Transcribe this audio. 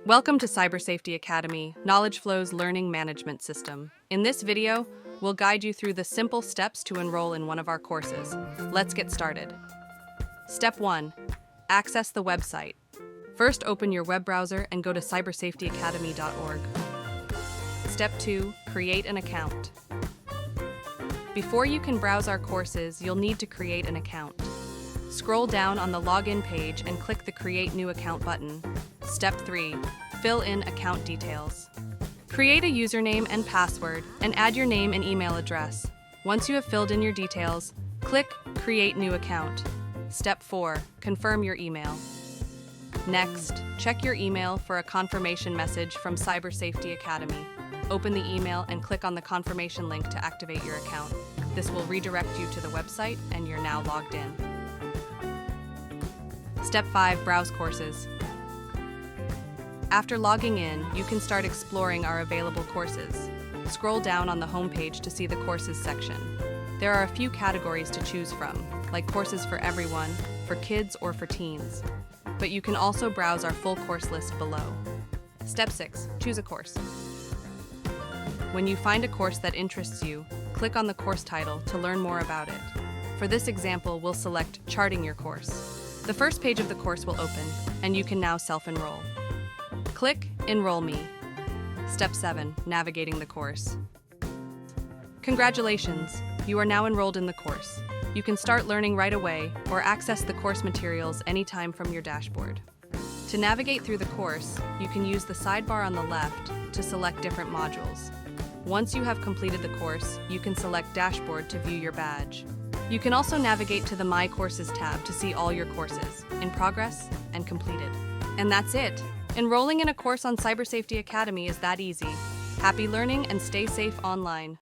Welcome to Cybersafety Academy, KnowledgeFlow's learning management system. In this video, we'll guide you through the simple steps to enroll in one of our courses. Let's get started. Step 1. Access the website. First, open your web browser and go to cybersafetyacademy.org. Step 2. Create an account. Before you can browse our courses, you'll need to create an account. Scroll down on the login page and click the Create New Account button. Step 3. Fill in account details. Create a username and password and add your name and email address. Once you have filled in your details, click Create New Account. Step 4. Confirm your email. Next, check your email for a confirmation message from Cybersafety Academy. Open the email and click on the confirmation link to activate your account. This will redirect you to the website and you're now logged in. Step 5. Browse courses. After logging in, you can start exploring our available courses. Scroll down on the homepage to see the courses section. There are a few categories to choose from, like courses for everyone, for kids, or for teens. But you can also browse our full course list below. Step 6. Choose a course. When you find a course that interests you, click on the course title to learn more about it. For this example, we'll select Charting Your Course. The first page of the course will open, and you can now self-enroll. Click Enroll Me. Step 7. Navigating the course. Congratulations! You are now enrolled in the course. You can start learning right away or access the course materials anytime from your dashboard. To navigate through the course, you can use the sidebar on the left to select different modules. Once you have completed the course, you can select Dashboard to view your badge. You can also navigate to the My Courses tab to see all your courses, in progress and completed. And that's it! Enrolling in a course on Cybersafety Academy is that easy. Happy learning and stay safe online.